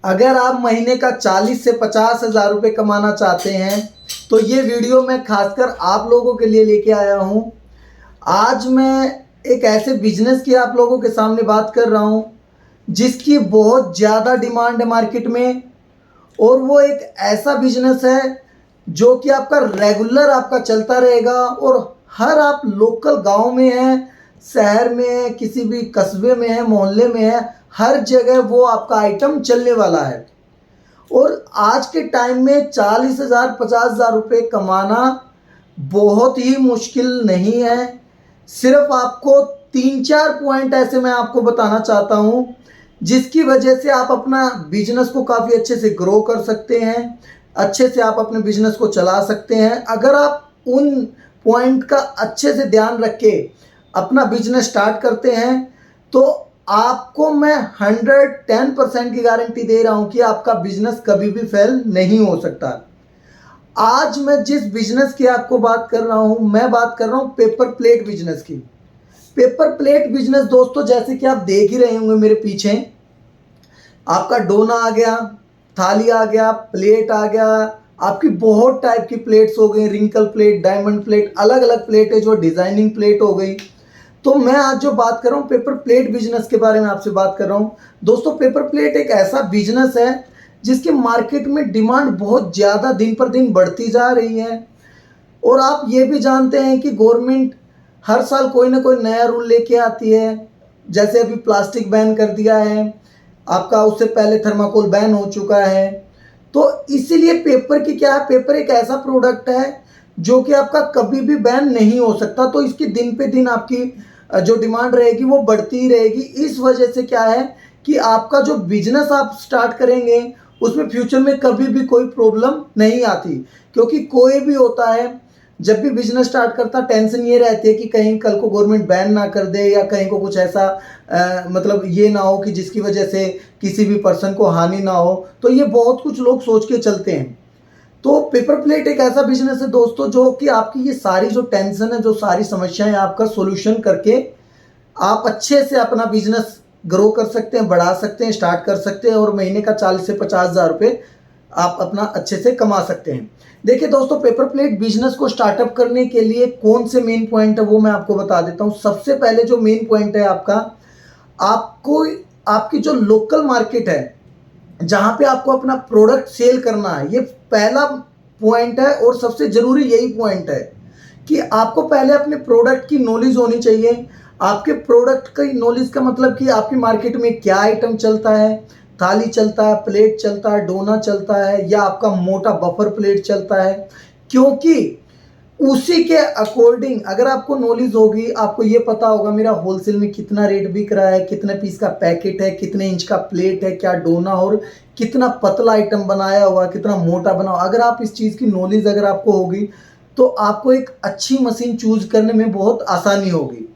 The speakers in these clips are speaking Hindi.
अगर आप महीने का 40 से 50 हज़ार रुपये कमाना चाहते हैं तो ये वीडियो मैं खासकर आप लोगों के लिए लेके आया हूँ। आज मैं एक ऐसे बिजनेस की आप लोगों के सामने बात कर रहा हूँ जिसकी बहुत ज़्यादा डिमांड है मार्केट में, और वो एक ऐसा बिजनेस है जो कि आपका रेगुलर आपका चलता रहेगा। और हर आप लोकल गांव में है, शहर में है, किसी भी कस्बे में है, मोहल्ले में है, हर जगह वो आपका आइटम चलने वाला है। और आज के टाइम में 40 हज़ार 50 हज़ार रुपये कमाना बहुत ही मुश्किल नहीं है। सिर्फ आपको 3-4 पॉइंट ऐसे मैं आपको बताना चाहता हूँ जिसकी वजह से आप अपना बिजनेस को काफ़ी अच्छे से ग्रो कर सकते हैं, अच्छे से आप अपने बिजनेस को चला सकते हैं। अगर आप उन पॉइंट का अच्छे से ध्यान रख के अपना बिजनेस स्टार्ट करते हैं तो आपको मैं 110% की गारंटी दे रहा हूं कि आपका बिजनेस कभी भी फेल नहीं हो सकता। आज मैं जिस बिजनेस की आपको बात कर रहा हूं, मैं बात कर रहा हूं पेपर प्लेट बिजनेस की। पेपर प्लेट बिजनेस दोस्तों, जैसे कि आप देख ही रहे होंगे मेरे पीछे, आपका डोना आ गया, थाली आ गया, प्लेट आ गया, आपकी बहुत टाइप की प्लेट्स हो गई, रिंकल प्लेट, डायमंड प्लेट, अलग अलग प्लेट है, जो डिजाइनिंग प्लेट हो गई। तो मैं आज जो बात कर रहा हूँ पेपर प्लेट बिजनेस के बारे में आपसे बात कर रहा हूँ। दोस्तों, पेपर प्लेट एक ऐसा बिजनेस है जिसके मार्केट में डिमांड बहुत ज़्यादा दिन पर दिन बढ़ती जा रही है। और आप ये भी जानते हैं कि गवर्नमेंट हर साल कोई ना कोई नया रूल लेके आती है। जैसे अभी प्लास्टिक बैन कर दिया है आपका, उससे पहले थर्माकोल बैन हो चुका है। तो इसीलिए पेपर की क्या है, पेपर एक ऐसा प्रोडक्ट है जो कि आपका कभी भी बैन नहीं हो सकता। तो इसकी दिन पे दिन आपकी जो डिमांड रहेगी वो बढ़ती ही रहेगी। इस वजह से क्या है कि आपका जो बिजनेस आप स्टार्ट करेंगे उसमें फ्यूचर में कभी भी कोई प्रॉब्लम नहीं आती। क्योंकि कोई भी होता है जब भी बिजनेस स्टार्ट करता, टेंशन ये रहती है कि कहीं कल को गवर्नमेंट बैन ना कर दे, या कहीं को कुछ ऐसा मतलब ये ना हो कि जिसकी वजह से किसी भी पर्सन को हानि ना हो। तो ये बहुत कुछ लोग सोच के चलते हैं। तो पेपर प्लेट एक ऐसा बिजनेस है दोस्तों जो कि आपकी ये सारी जो टेंशन है, जो सारी समस्याएं, आपका सोल्यूशन करके आप अच्छे से अपना बिजनेस ग्रो कर सकते हैं, बढ़ा सकते हैं, स्टार्ट कर सकते हैं, और महीने का 40 से 50 हज़ार रुपये आप अपना अच्छे से कमा सकते हैं। देखिए दोस्तों, पेपर प्लेट बिजनेस को स्टार्टअप करने के लिए कौन से मेन पॉइंट है वो मैं आपको बता देता हूँ। सबसे पहले जो मेन पॉइंट है आपका, आपको आपकी जो लोकल मार्केट है जहाँ पे आपको अपना प्रोडक्ट सेल करना है, ये पहला पॉइंट है। और सबसे ज़रूरी यही पॉइंट है कि आपको पहले अपने प्रोडक्ट की नॉलेज होनी चाहिए। आपके प्रोडक्ट की नॉलेज का मतलब कि आपकी मार्केट में क्या आइटम चलता है, थाली चलता है, प्लेट चलता है, डोना चलता है, या आपका मोटा बफर प्लेट चलता है। क्योंकि उसी के अकॉर्डिंग अगर आपको नॉलेज होगी, आपको ये पता होगा मेरा होलसेल में कितना रेट बिक रहा है, कितने पीस का पैकेट है, कितने इंच का प्लेट है, क्या डोना, और कितना पतला आइटम बनाया हुआ, कितना मोटा बना हुआ। अगर आप इस चीज़ की नॉलेज अगर आपको होगी तो आपको एक अच्छी मशीन चूज करने में बहुत आसानी होगी।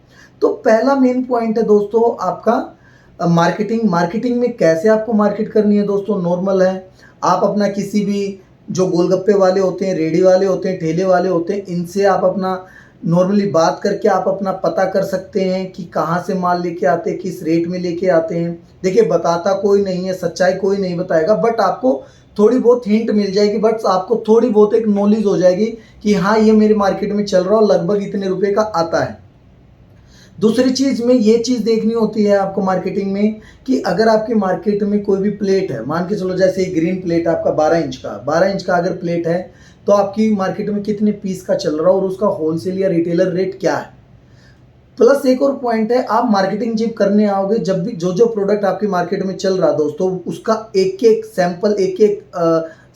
तो पहला मेन पॉइंट है दोस्तों आपका मार्केटिंग। मार्केटिंग में कैसे आपको मार्केट करनी है दोस्तों, नॉर्मल है। आप अपना किसी भी जो गोलगप्पे वाले होते हैं, रेडी वाले होते हैं, ठेले वाले होते हैं, इनसे आप अपना नॉर्मली बात करके आप अपना पता कर सकते हैं कि कहाँ से माल लेके आते हैं, किस रेट में लेके आते हैं। देखिए, बताता कोई नहीं है, सच्चाई कोई नहीं बताएगा, बट आपको थोड़ी बहुत हिंट मिल जाएगी, बट आपको थोड़ी बहुत एक नॉलेज हो जाएगी कि हाँ, ये मेरे मार्केट में चल रहा है, लगभग इतने रुपए का आता है। दूसरी चीज़ में ये चीज़ देखनी होती है आपको मार्केटिंग में कि अगर आपकी मार्केट में कोई भी प्लेट है, मान के चलो जैसे ग्रीन प्लेट आपका 12 इंच का अगर प्लेट है, तो आपकी मार्केट में कितने पीस का चल रहा है और उसका होलसेल या रिटेलर रेट क्या है। प्लस एक और पॉइंट है, आप मार्केटिंग जब करने आओगे, जब भी जो जो प्रोडक्ट आपकी मार्केट में चल रहा है दोस्तों, उसका एक एक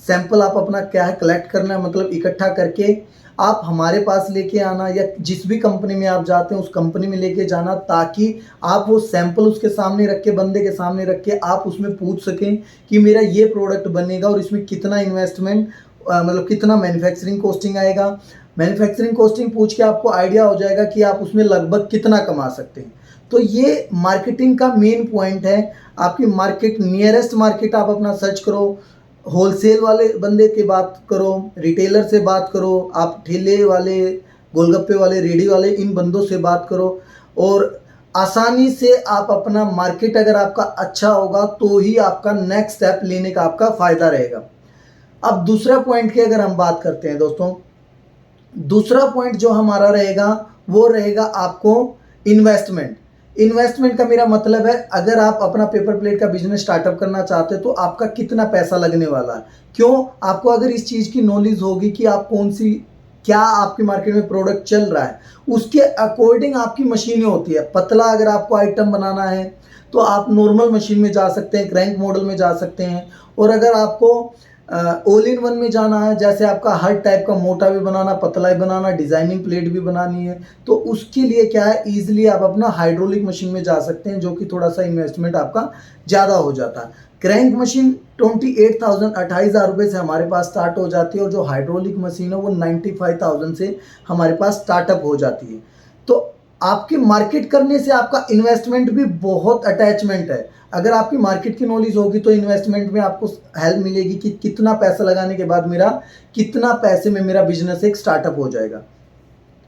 सैंपल आप अपना क्या है कलेक्ट करना है, मतलब इकट्ठा करके आप हमारे पास लेके आना, या जिस भी कंपनी में आप जाते हैं उस कंपनी में लेके जाना, ताकि आप वो सैंपल उसके सामने रख के, बंदे के सामने रख के आप उसमें पूछ सकें कि मेरा ये प्रोडक्ट बनेगा और इसमें कितना इन्वेस्टमेंट, मतलब कितना मैन्युफैक्चरिंग कॉस्टिंग आएगा। मैन्युफैक्चरिंग कॉस्टिंग पूछ के आपको आइडिया हो जाएगा कि आप उसमें लगभग कितना कमा सकते हैं। तो ये मार्केटिंग का मेन पॉइंट है। आपकी मार्केट, नियरेस्ट मार्केट आप अपना सर्च करो, होलसेल वाले बंदे की बात करो, रिटेलर से बात करो, आप ठेले वाले, गोलगप्पे वाले, रेडी वाले, इन बंदों से बात करो। और आसानी से आप अपना मार्केट अगर आपका अच्छा होगा तो ही आपका नेक्स्ट स्टेप लेने का आपका फ़ायदा रहेगा। अब दूसरा पॉइंट की अगर हम बात करते हैं दोस्तों, दूसरा पॉइंट जो हमारा रहेगा वो रहेगा आपको इन्वेस्टमेंट। इन्वेस्टमेंट का मेरा मतलब है, अगर आप अपना पेपर प्लेट का बिजनेस स्टार्टअप करना चाहते हो तो आपका कितना पैसा लगने वाला है। क्यों? आपको अगर इस चीज़ की नॉलेज होगी कि आप कौन सी, क्या आपकी मार्केट में प्रोडक्ट चल रहा है, उसके अकॉर्डिंग आपकी मशीनें होती है। पतला अगर आपको आइटम बनाना है तो आप नॉर्मल मशीन में जा सकते हैं, क्रैंक मॉडल में जा सकते हैं। और अगर आपको ऑल इन वन में जाना है, जैसे आपका हर टाइप का मोटा भी बनाना, पतला भी बनाना, डिज़ाइनिंग प्लेट भी बनानी है, तो उसके लिए क्या है, ईजिली आप अपना हाइड्रोलिक मशीन में जा सकते हैं, जो कि थोड़ा सा इन्वेस्टमेंट आपका ज़्यादा हो जाता है। क्रैंक मशीन 28,000 28,000 रुपये से हमारे पास स्टार्ट हो जाती है, और जो हाइड्रोलिक मशीन है वो 95,000 से हमारे पास स्टार्टअप हो जाती है। तो आपके मार्केट करने से आपका इन्वेस्टमेंट भी बहुत अटैचमेंट है। अगर आपकी मार्केट की नॉलेज होगी तो इन्वेस्टमेंट में आपको हेल्प मिलेगी कि कितना पैसा लगाने के बाद मेरा कितना पैसे में मेरा बिजनेस एक स्टार्टअप हो जाएगा।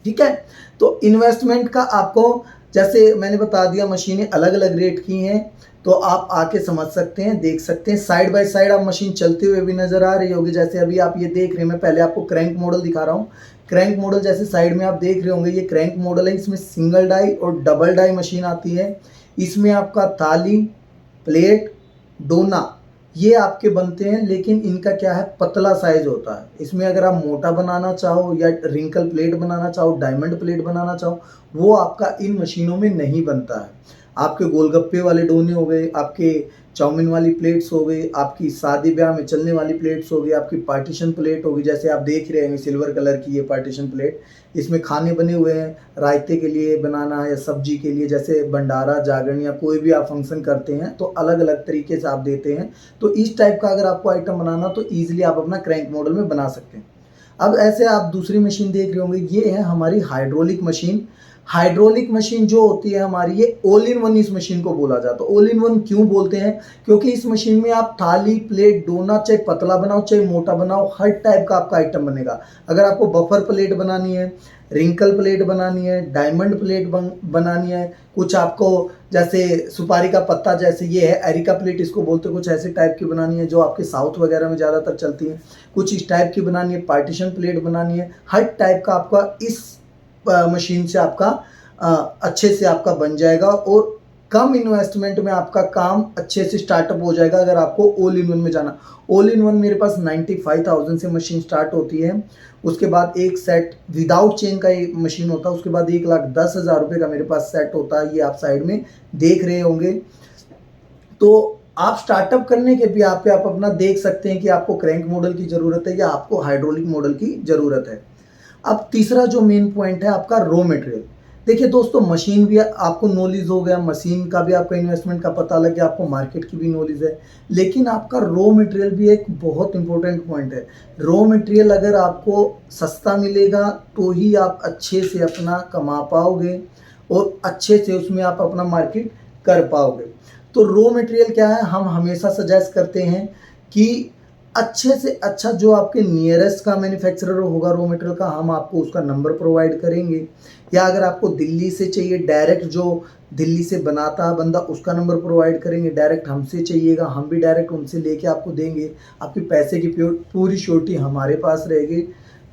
ठीक है, तो इन्वेस्टमेंट का आपको, जैसे मैंने बता दिया, मशीनें अलग अलग रेट की हैं, तो आप आके समझ सकते हैं, देख सकते हैं। साइड बाय साइड आप मशीन चलते हुए भी नज़र आ रही होगी, जैसे अभी आप ये देख रहे हैं। मैं पहले आपको क्रैंक मॉडल दिखा रहा हूँ। क्रैंक मॉडल जैसे साइड में आप देख रहे होंगे, ये क्रैंक मॉडल है। इसमें सिंगल डाई और डबल डाई मशीन आती है। इसमें आपका थाली, प्लेट, डोना, ये आपके बनते हैं, लेकिन इनका क्या है, पतला साइज होता है। इसमें अगर आप मोटा बनाना चाहो या रिंकल प्लेट बनाना चाहो, डायमंड प्लेट बनाना चाहो, वो आपका इन मशीनों में नहीं बनता है। आपके गोलगप्पे वाले डोने हो गए, आपके चाउमीन वाली प्लेट्स हो गई, आपकी शादी ब्याह में चलने वाली प्लेट्स हो गई, आपकी पार्टीशन प्लेट होगी, जैसे आप देख रहे हैं सिल्वर कलर की ये पार्टीशन प्लेट। इसमें खाने बने हुए हैं, रायते के लिए बनाना है या सब्जी के लिए, जैसे भंडारा, जागरण या कोई भी आप फंक्शन करते हैं तो अलग अलग तरीके से आप देते हैं। तो इस टाइप का अगर आपको आइटम बनाना तो ईजिली आप अपना क्रैंक मॉडल में बना सकते हैं। अब ऐसे आप दूसरी मशीन देख रहे होंगे, ये है हमारी हाइड्रोलिक मशीन। हाइड्रोलिक मशीन जो होती है हमारी, ये ऑल इन वन इस मशीन को बोला जाता है। ऑल इन वन क्यों बोलते हैं? क्योंकि इस मशीन में आप थाली, प्लेट, डोना, चाहे पतला बनाओ चाहे मोटा बनाओ, हर टाइप का आपका आइटम बनेगा। अगर आपको बफर प्लेट बनानी है, रिंकल प्लेट बनानी है, डायमंड प्लेट बनानी है, कुछ आपको जैसे सुपारी का पत्ता, जैसे ये है एरिका प्लेट इसको बोलते हैं, कुछ ऐसे टाइप की बनानी है जो आपके साउथ वगैरह में ज़्यादातर चलती है, कुछ इस टाइप की बनानी है, पार्टीशन प्लेट बनानी है, हर टाइप का आपका इस मशीन से आपका अच्छे से आपका बन जाएगा, और कम इन्वेस्टमेंट में आपका काम अच्छे से स्टार्टअप हो जाएगा। अगर आपको ऑल इन वन में जाना, ऑल इन वन मेरे पास 95,000 से मशीन स्टार्ट होती है। उसके बाद एक सेट विदाउट चेन का एक मशीन होता है, उसके बाद 1,10,000 रुपये का मेरे पास सेट होता है। ये आप साइड में देख रहे होंगे। तो आप स्टार्टअप करने के भी आप अपना देख सकते हैं कि आपको क्रैंक मॉडल की ज़रूरत है या आपको हाइड्रोलिक मॉडल की ज़रूरत है। अब तीसरा जो मेन पॉइंट है आपका रॉ मटेरियल। देखिए दोस्तों, मशीन भी आपको नॉलेज हो गया, मशीन का भी आपका इन्वेस्टमेंट का पता लग गया, आपको मार्केट की भी नॉलेज है, लेकिन आपका रॉ मटेरियल भी एक बहुत इंपॉर्टेंट पॉइंट है। रॉ मटेरियल अगर आपको सस्ता मिलेगा तो ही आप अच्छे से अपना कमा पाओगे और अच्छे से उसमें आप अपना मार्केट कर पाओगे। तो रॉ मटेरियल क्या है, हम हमेशा सजेस्ट करते हैं कि अच्छे से अच्छा जो आपके नियरेस्ट का मैन्युफैक्चरर होगा रॉ मटेरियल का, हम आपको उसका नंबर प्रोवाइड करेंगे, या अगर आपको दिल्ली से चाहिए डायरेक्ट, जो दिल्ली से बनाता है बंदा, उसका नंबर प्रोवाइड करेंगे। डायरेक्ट हमसे चाहिएगा, हम भी डायरेक्ट उनसे लेके आपको देंगे। आपके पैसे की पूरी श्योरिटी हमारे पास रहेगी।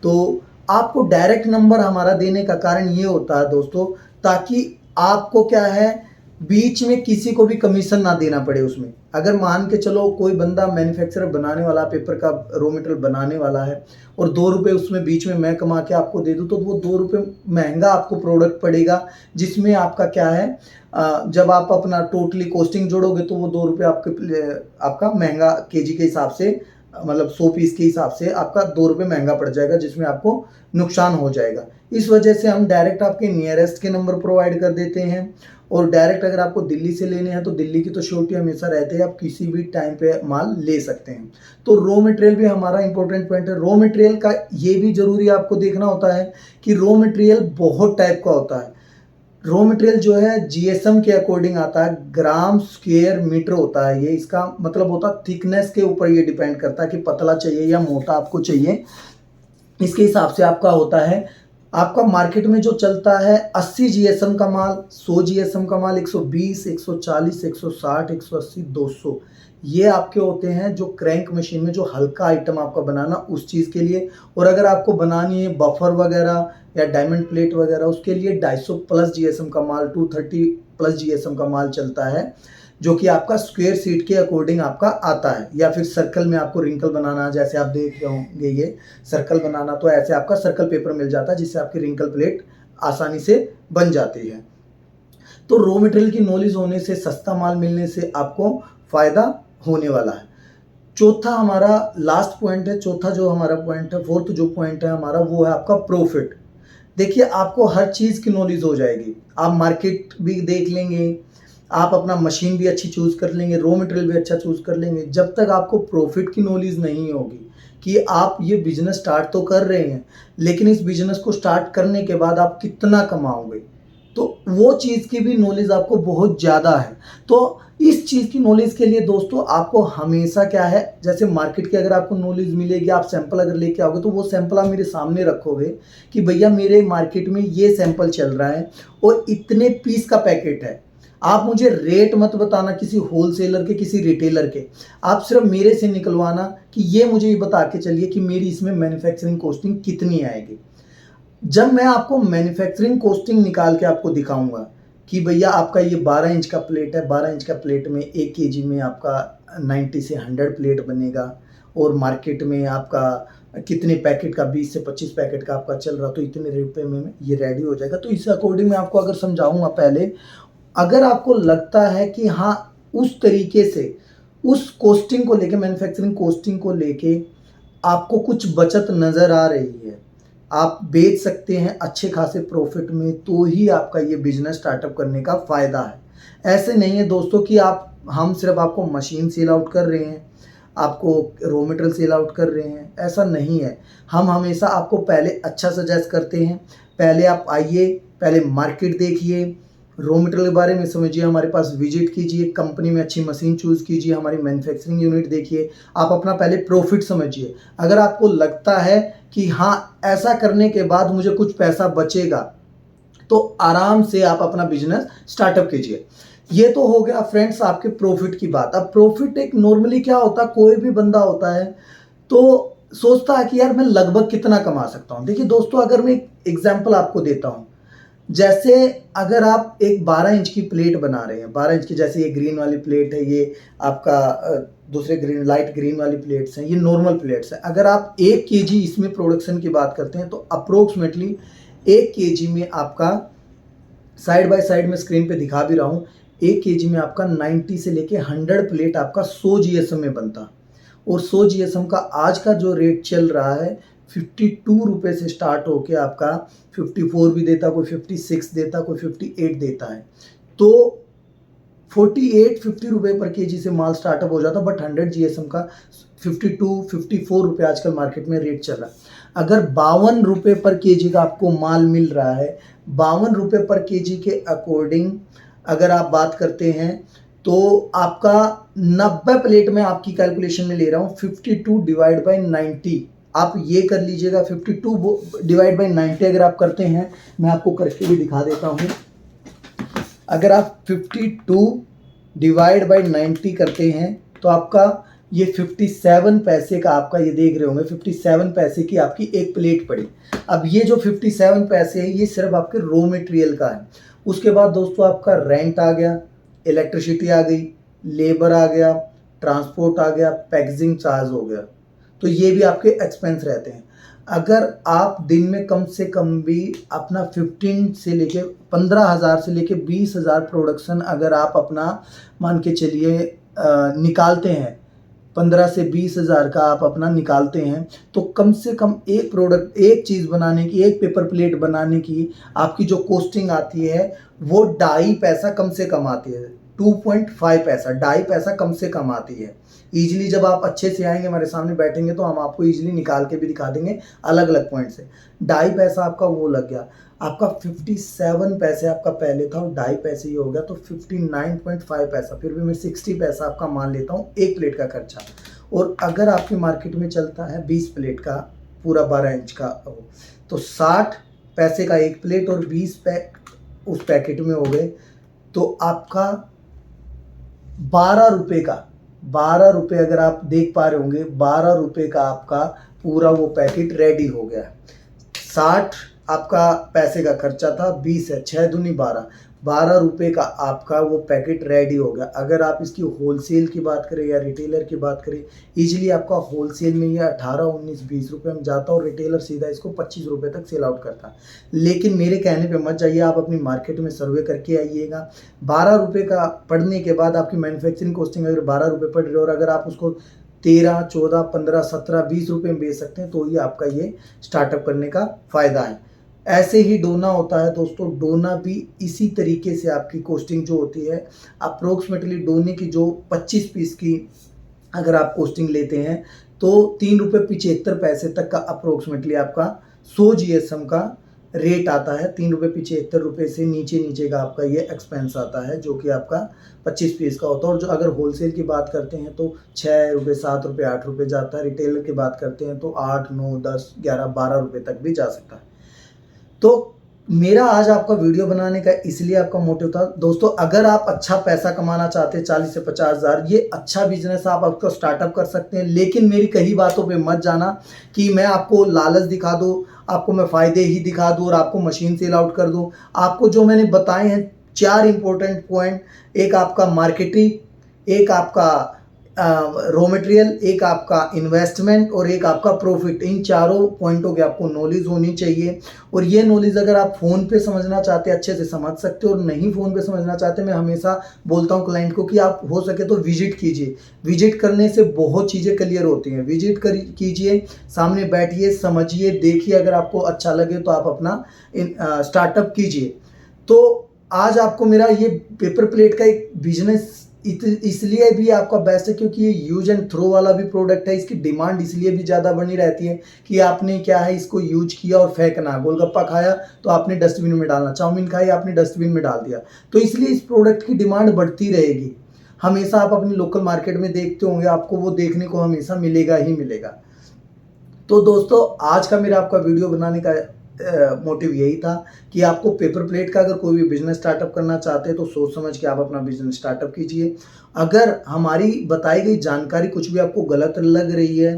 तो आपको डायरेक्ट नंबर हमारा देने का कारण ये होता है दोस्तों, ताकि आपको क्या है, बीच में किसी को भी कमीशन ना देना पड़े उसमें। अगर मान के चलो कोई बंदा मैन्युफैक्चरर बनाने वाला, पेपर का रॉ मटेरियल बनाने वाला है, और 2 रुपये उसमें बीच में मैं कमा के आपको दे दूँ, तो वो 2 रुपये महंगा आपको प्रोडक्ट पड़ेगा, जिसमें आपका क्या है, जब आप अपना टोटली कॉस्टिंग जोड़ोगे तो वो 2 रुपये आपका महंगा केजी के हिसाब से, मतलब 100 पीस के हिसाब से आपका 2 रुपये महंगा पड़ जाएगा, जिसमें आपको नुकसान हो जाएगा। इस वजह से हम डायरेक्ट आपके नियरेस्ट के नंबर प्रोवाइड कर देते हैं, और डायरेक्ट अगर आपको दिल्ली से लेने हैं तो दिल्ली की तो श्योरिटी हमेशा रहती है, आप किसी भी टाइम पे माल ले सकते हैं। तो रॉ मटेरियल भी हमारा इंपॉर्टेंट पॉइंट है। रॉ मटेरियल का ये भी ज़रूरी आपको देखना होता है कि रॉ मटेरियल बहुत टाइप का होता है। रॉ मटेरियल जो है जीएसएम के अकॉर्डिंग आता है, ग्राम स्क्वायर मीटर होता है ये। इसका मतलब होता है थिकनेस के ऊपर ये डिपेंड करता है कि पतला चाहिए या मोटा आपको चाहिए, इसके हिसाब से आपका होता है। आपका मार्केट में जो चलता है 80 जीएसएम का माल, 100 जीएसएम का माल, 120, 140, 160, 180, 200, ये आपके होते हैं जो क्रैंक मशीन में जो हल्का आइटम आपका बनाना उस चीज़ के लिए। और अगर आपको बनानी है बफर वगैरह या डायमंड प्लेट वगैरह, उसके लिए 250 प्लस जीएसएम का माल, 230 प्लस जीएसएम का माल चलता है, जो कि आपका स्क्वायर सीट के अकॉर्डिंग आपका आता है। या फिर सर्कल में आपको रिंकल बनाना, जैसे आप देख रहे होंगे ये सर्कल बनाना, तो ऐसे आपका सर्कल पेपर मिल जाता है जिससे आपकी रिंकल प्लेट आसानी से बन जाती है। तो रॉ मटेरियल की नॉलेज होने से, सस्ता माल मिलने से आपको फ़ायदा होने वाला है। चौथा हमारा लास्ट पॉइंट है, चौथा जो हमारा पॉइंट है, फोर्थ जो पॉइंट है हमारा, वो है आपका प्रॉफिट। देखिए आपको हर चीज़ की नॉलेज हो जाएगी, आप मार्केट भी देख लेंगे, आप अपना मशीन भी अच्छी चूज़ कर लेंगे, रॉ मटेरियल भी अच्छा चूज़ कर लेंगे। जब तक आपको प्रॉफिट की नॉलेज नहीं होगी कि आप ये बिज़नेस स्टार्ट तो कर रहे हैं, लेकिन इस बिज़नेस को स्टार्ट करने के बाद आप कितना कमाओगे, तो वो चीज़ की भी नॉलेज आपको बहुत ज़्यादा है। तो इस चीज़ की नॉलेज के लिए दोस्तों आपको हमेशा क्या है, जैसे मार्केट की अगर आपको नॉलेज मिलेगी, आप सैंपल अगर लेके आओगे तो वो सैंपल आप मेरे सामने रखोगे कि भैया मेरे मार्केट में ये सैंपल चल रहा है और इतने पीस का पैकेट है। आप मुझे रेट मत बताना किसी होलसेलर के, किसी रिटेलर के, आप सिर्फ मेरे से निकलवाना कि ये मुझे ये बता के चलिए कि मेरी इसमें मैन्युफैक्चरिंग कॉस्टिंग कितनी आएगी। जब मैं आपको मैन्युफैक्चरिंग कॉस्टिंग निकाल के आपको दिखाऊंगा कि भैया आपका ये 12 इंच का प्लेट है, 12 इंच का प्लेट में 1 केजी में आपका 90 से 100 प्लेट बनेगा, और मार्केट में आपका कितने पैकेट का, 20 से 25 पैकेट का आपका चल रहा, तो इतने रुपये में ये रेडी हो जाएगा। तो इस अकॉर्डिंग मैं आपको अगर समझाऊंगा पहले, अगर आपको लगता है कि हाँ उस तरीके से उस कॉस्टिंग को लेके, मैन्युफैक्चरिंग कॉस्टिंग को लेके आपको कुछ बचत नज़र आ रही है, आप बेच सकते हैं अच्छे खासे प्रॉफिट में, तो ही आपका ये बिजनेस स्टार्टअप करने का फ़ायदा है। ऐसे नहीं है दोस्तों कि हम सिर्फ आपको मशीन सेल आउट कर रहे हैं, आपको रॉ मटेरियल सेल आउट कर रहे हैं, ऐसा नहीं है। हम हमेशा आपको पहले अच्छा सजेस्ट करते हैं, पहले आप आइए, पहले मार्केट देखिए, रॉ मटेरियल के बारे में समझिए, हमारे पास विजिट कीजिए, कंपनी में अच्छी मशीन चूज़ कीजिए, हमारी मैन्युफैक्चरिंग यूनिट देखिए, आप अपना पहले प्रॉफिट समझिए। अगर आपको लगता है कि हाँ ऐसा करने के बाद मुझे कुछ पैसा बचेगा, तो आराम से आप अपना बिजनेस स्टार्टअप कीजिए। ये तो हो गया फ्रेंड्स आपके प्रॉफिट की बात। अब प्रॉफिट एक नॉर्मली क्या होता है, कोई भी बंदा होता है तो सोचता है कि यार मैं लगभग कितना कमा सकता हूँ। देखिए दोस्तों, अगर मैं एक एग्जाम्पल आपको देता हूँ, जैसे अगर आप एक 12 इंच की प्लेट बना रहे हैं, 12 इंच की, जैसे ये ग्रीन वाली प्लेट है, ये आपका दूसरे ग्रीन, लाइट ग्रीन वाली प्लेट्स हैं, ये नॉर्मल प्लेट्स हैं। अगर आप 1 केजी इसमें प्रोडक्शन की बात करते हैं, तो अप्रोक्सीमेटली 1 केजी में आपका, साइड बाय साइड में स्क्रीन पे दिखा भी रहा हूँ, 1 केजी में आपका 90 से लेके 100 प्लेट आपका 100 जीएसएम में बनता। और 100 जीएसएम का आज का जो रेट चल रहा है 52 रुपये से स्टार्ट होके आपका 54 भी देता, कोई 56 देता, कोई 58 देता है। तो 48-50 रुपये पर केजी से माल स्टार्टअप हो जाता, बट 100 जीएसएम का 52-54 रुपये आजकल मार्केट में रेट चल रहा है। अगर 52 रुपये पर केजी का आपको माल मिल रहा है, 52 रुपये पर केजी के अकॉर्डिंग अगर आप बात करते हैं, तो आपका 90 प्लेट में आपकी कैलकुलेशन में ले रहा हूँ, 52 डिवाइड बाई 90 आप ये कर लीजिएगा। 52 डिवाइड बाई 90 अगर आप करते हैं, मैं आपको करके भी दिखा देता हूँ। अगर आप 52 डिवाइड बाई 90 करते हैं, तो आपका ये 57 पैसे का, आपका ये देख रहे होंगे 57 पैसे की आपकी एक प्लेट पड़ी। अब ये जो 57 पैसे है, ये सिर्फ आपके रॉ मटेरियल का है। उसके बाद दोस्तों आपका रेंट आ गया, इलेक्ट्रिसिटी आ गई, लेबर आ गया, ट्रांसपोर्ट आ गया, पैकेजिंग चार्ज हो गया, तो ये भी आपके एक्सपेंस रहते हैं। अगर आप दिन में कम से कम भी अपना 15 से लेके 15,000 से लेके 20,000 प्रोडक्शन अगर आप अपना मान के चलिए निकालते हैं, 15 से 20,000 का आप अपना निकालते हैं, तो कम से कम एक प्रोडक्ट, एक चीज़ बनाने की, एक पेपर प्लेट बनाने की आपकी जो कॉस्टिंग आती है वो 2.5 पैसा कम से कम आती है, 2.5 पैसा, 2.5 पैसा कम से कम आती है। ईजिली जब आप अच्छे से आएंगे, हमारे सामने बैठेंगे, तो हम आपको ईजिली निकाल के भी दिखा देंगे अलग अलग पॉइंट से। 2.5 पैसा आपका वो लग गया, आपका 57 पैसे आपका पहले था और 2.5 पैसे ही हो गया, तो 59.5 पैसा, फिर भी मैं 60 पैसा आपका मान लेता हूँ एक प्लेट का खर्चा। और अगर आपकी मार्केट में चलता है 20 प्लेट का पूरा 12 इंच का, तो 60 पैसे का एक प्लेट और 20 पैक उस पैकेट में हो गए, तो आपका 12 रुपये का, 12 रुपये अगर आप देख पा रहे होंगे, 12 रुपये का आपका पूरा वो पैकेट रेडी हो गया। 60 आपका पैसे का खर्चा था, 20 है, 6 दूनी 12, 12 रुपये का आपका वो पैकेट रेडी हो गया। अगर आप इसकी होलसेल की बात करें या रिटेलर की बात करें, इजीली आपका होलसेल में ये 18, 19, 20 रुपये में जाता और रिटेलर सीधा इसको 25 रुपये तक सेल आउट करता। लेकिन मेरे कहने पे मत जाइए, आप अपनी मार्केट में सर्वे करके आइएगा। 12 रुपये का पढ़ने के बाद आपकी मैन्युफैक्चरिंग कॉस्टिंग अगर 12 रुपये पड़ रही है और अगर आप उसको 13, 14, 15, 17, 20 रुपये में बेच सकते हैं, तो ये आपका ये स्टार्टअप करने का फ़ायदा है। ऐसे ही डोना होता है दोस्तों, डोना भी इसी तरीके से आपकी कॉस्टिंग जो होती है, अप्रोक्सीमेटली डोने की जो 25 पीस की अगर आप कॉस्टिंग लेते हैं तो 3 रुपये 75 पैसे तक का अप्रोक्सीमेटली आपका 100 GSM का रेट आता है। 3 रुपये 75 रुपये से नीचे का आपका ये एक्सपेंस आता है, जो कि आपका 25 पीस का होता है। और जो अगर होलसेल की बात करते हैं तो 6 रुपये, 7 रुपये, 8 रुपये जाता है। रिटेलर की बात करते हैं तो 8, 9, 10, 11, 12 रुपये तक भी जा सकता है। तो मेरा आज आपका वीडियो बनाने का इसलिए आपका मोटिव था दोस्तों, अगर आप अच्छा पैसा कमाना चाहते हैं 40 से 50 हज़ार, ये अच्छा बिजनेस आप आपका स्टार्टअप कर सकते हैं। लेकिन मेरी कई बातों पे मत जाना कि मैं आपको लालच दिखा दूँ, आपको मैं फ़ायदे ही दिखा दूँ और आपको मशीन सेल आउट कर दूँ। आपको जो मैंने बताए हैं 4 इंपॉर्टेंट पॉइंट, एक आपका मार्केटिंग, एक आपका रॉ मटेरियल, एक आपका इन्वेस्टमेंट और एक आपका प्रॉफिट, इन चारों पॉइंटों की आपको नॉलेज होनी चाहिए। और ये नॉलेज अगर आप फ़ोन पे समझना चाहते हैं अच्छे से समझ सकते हो, और नहीं फ़ोन पे समझना चाहते, मैं हमेशा बोलता हूँ क्लाइंट को कि आप हो सके तो विजिट कीजिए। विजिट करने से बहुत चीज़ें क्लियर होती हैं। विजिट कीजिए, सामने बैठिए, समझिए, देखिए, अगर आपको अच्छा लगे तो आप अपना स्टार्टअप कीजिए। तो आज आपको मेरा ये पेपर प्लेट का एक बिजनेस इसलिए भी आपका बेस्ट है क्योंकि ये यूज एंड थ्रो वाला भी प्रोडक्ट है। इसकी डिमांड इसलिए भी ज़्यादा बनी रहती है कि आपने क्या है, इसको यूज किया और फेंकना, गोलगप्पा खाया तो आपने डस्टबिन में डालना, चाउमीन खाई आपने डस्टबिन में डाल दिया, तो इसलिए इस प्रोडक्ट की डिमांड बढ़ती रहेगी हमेशा। आप अपनी लोकल मार्केट में देखते होंगे, आपको वो देखने को हमेशा मिलेगा ही मिलेगा। तो दोस्तों आज का मेरा आपका वीडियो बनाने का मोटिव यही था कि आपको पेपर प्लेट का अगर कोई भी बिजनेस स्टार्टअप करना चाहते हैं तो सोच समझ के आप अपना बिजनेस स्टार्टअप कीजिए। अगर हमारी बताई गई जानकारी कुछ भी आपको गलत लग रही है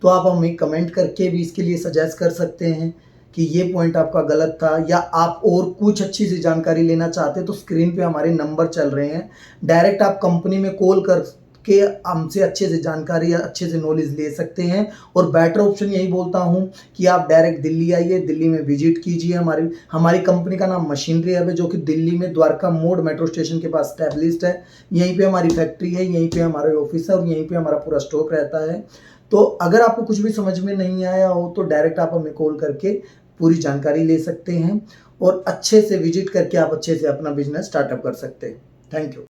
तो आप हमें कमेंट करके भी इसके लिए सजेस्ट कर सकते हैं कि ये पॉइंट आपका गलत था, या आप और कुछ अच्छी सी जानकारी लेना चाहते हैं तो स्क्रीन पे हमारे नंबर चल रहे हैं, डायरेक्ट आप कंपनी में कॉल कर के हमसे अच्छे से जानकारी या अच्छे से नॉलेज ले सकते हैं। और बेटर ऑप्शन यही बोलता हूं कि आप डायरेक्ट दिल्ली आइए, दिल्ली में विजिट कीजिए। हमारी कंपनी का नाम मशीनरी हब है, जो कि दिल्ली में द्वारका मोड़ मेट्रो स्टेशन के पास स्टैब्लिश्ड है। यहीं पे हमारी फैक्ट्री है, यहीं पे हमारा ऑफिस है और यहीं पे हमारा पूरा स्टॉक रहता है। तो अगर आपको कुछ भी समझ में नहीं आया हो तो डायरेक्ट आप हमें कॉल करके पूरी जानकारी ले सकते हैं और अच्छे से विजिट करके आप अच्छे से अपना बिजनेस स्टार्टअप कर सकते हैं। Thank you.